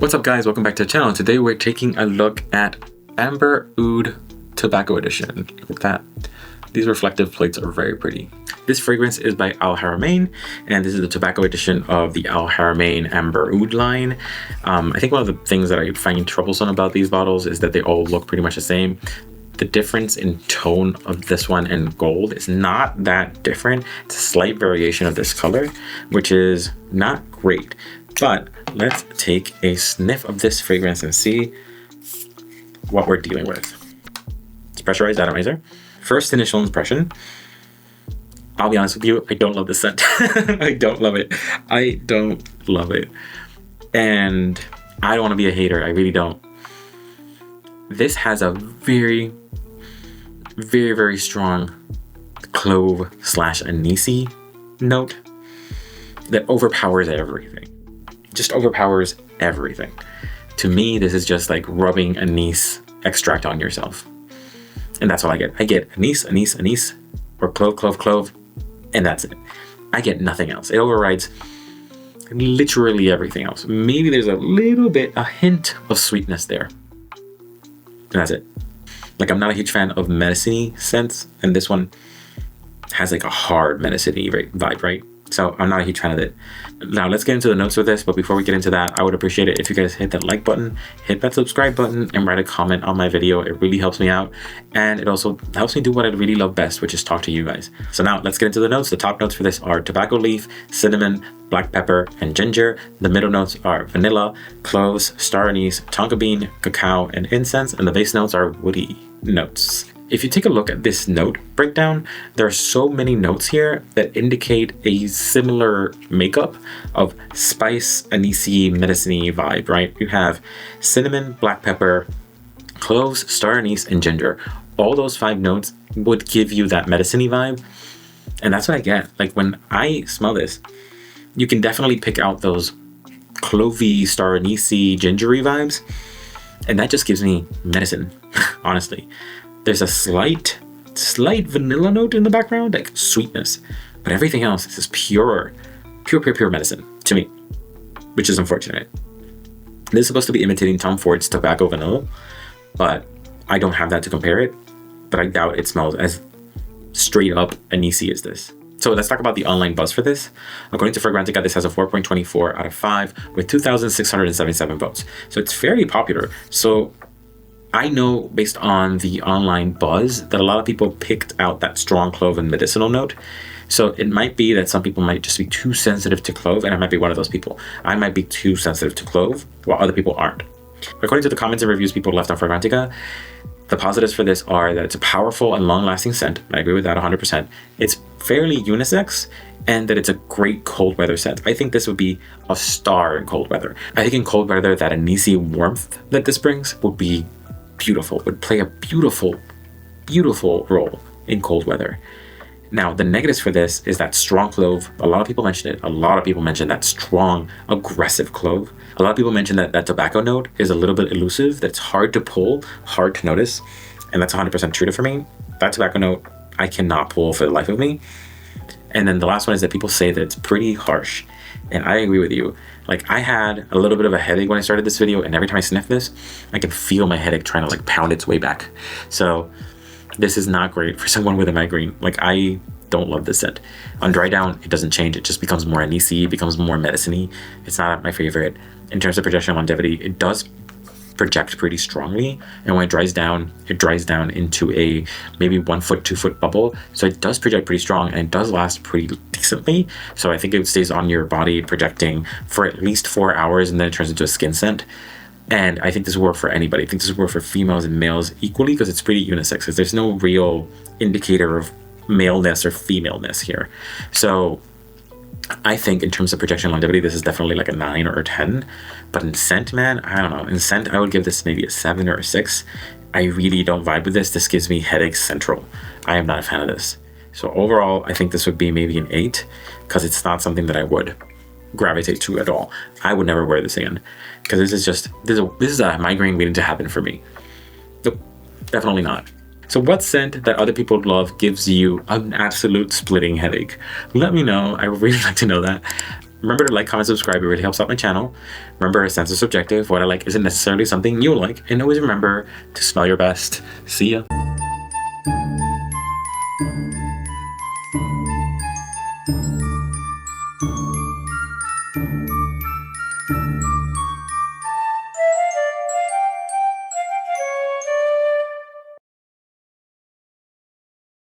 What's up guys, welcome back to the channel. Today we're taking a look at Amber Oud Tobacco Edition. Look at that. These reflective plates are very pretty. This fragrance is by Haramain, and this is the tobacco edition of the Haramain Amber Oud line. I think one of the things that I find troublesome about these bottles is that they all look pretty much the same. The difference in tone of this one and gold is not that different. It's a slight variation of this color, which is not great. But let's take a sniff of this fragrance and see what we're dealing with. It's pressurized atomizer. First initial impression. I'll be honest with you, I don't love this scent. I don't love it. I don't love it. And I don't want to be a hater. I really don't. This has a very, very strong clove / anise note that overpowers everything. Just overpowers everything. To me, this is just like rubbing anise extract on yourself. And that's all I get. I get anise, or clove, and that's it. I get nothing else. It overrides literally everything else. Maybe there's a hint of sweetness there. And that's it. Like, I'm not a huge fan of medicine-y scents, and this one has like a hard medicine-y vibe, right? So I'm not a huge fan of it. Now let's get into the notes with this, but before we get into that, I would appreciate it if you guys hit that like button, hit that subscribe button, and write a comment on my video. It really helps me out, and it also helps me do what I really love best, which is talk to you guys. So now let's get into the notes. The top notes for this are tobacco leaf, cinnamon, black pepper, and ginger. The middle notes are vanilla, cloves, star anise, tonka bean, cacao, and incense, and the base notes are woody notes. If you take a look at this note breakdown, there are so many notes here that indicate a similar makeup of spice, anise, medicine-y vibe, right? You have cinnamon, black pepper, cloves, star anise, and ginger. All those 5 notes would give you that medicine-y vibe. And that's what I get. Like, when I smell this, you can definitely pick out those clovey, star anise, gingery vibes. And that just gives me medicine, honestly. There's a slight vanilla note in the background, like sweetness, but everything else is just pure medicine to me, which is unfortunate. This is supposed to be imitating Tom Ford's Tobacco Vanille, but I don't have that to compare it, but I doubt it smells as straight up anise as this. So let's talk about the online buzz for this. According to Fragrantica, this has a 4.24 out of 5 with 2,677 votes. So it's fairly popular. So I know based on the online buzz that a lot of people picked out that strong clove and medicinal note. So it might be that some people might just be too sensitive to clove, and I might be one of those people. I might be too sensitive to clove while other people aren't. According to the comments and reviews people left on Fragrantica, the positives for this are that it's a powerful and long-lasting scent. I agree with that 100%. It's fairly unisex, and that it's a great cold weather scent. I think this would be a star in cold weather. I think in cold weather, that anise warmth that this brings would be beautiful, would play a beautiful role in cold weather. Now, the negatives for this is that strong clove. A lot of people mentioned it. A lot of people mentioned that strong, aggressive clove. A lot of people mentioned that that tobacco note is a little bit elusive, that's hard to pull, hard to notice, and that's 100% true for me. That tobacco note, I cannot pull for the life of me. And then the last one is that people say that it's pretty harsh, and I agree with you. Like, I had a little bit of a headache when I started this video, and every time I sniff this, I can feel my headache trying to like pound its way back. So this is not great for someone with a migraine. Like, I don't love this scent. On dry down, it doesn't change. It just becomes more anise-y, becomes more medicine-y. It's not my favorite. In terms of projection longevity, it does project pretty strongly, and when it dries down into a maybe 1 foot, 2 foot bubble. So it does project pretty strong, and it does last pretty decently. So I think it stays on your body projecting for at least 4 hours, and then it turns into a skin scent. And I think this will work for anybody. I think this will work for females and males equally, because it's pretty unisex, because there's no real indicator of maleness or femaleness here. So I think in terms of projection longevity, this is definitely like a 9 or a 10. But in scent, man, I don't know. In scent, I would give this maybe a 7 or a 6. I really don't vibe with this. This gives me headaches central. I am not a fan of this. So overall, I think this would be maybe an 8, because it's not something that I would gravitate to at all. I would never wear this again, because this is a migraine waiting to happen for me. Nope, definitely not. So what scent that other people love gives you an absolute splitting headache? Let me know. I would really like to know that. Remember to like, comment, subscribe. It really helps out my channel. Remember, sense is subjective. What I like isn't necessarily something you like. And always remember to smell your best. See ya.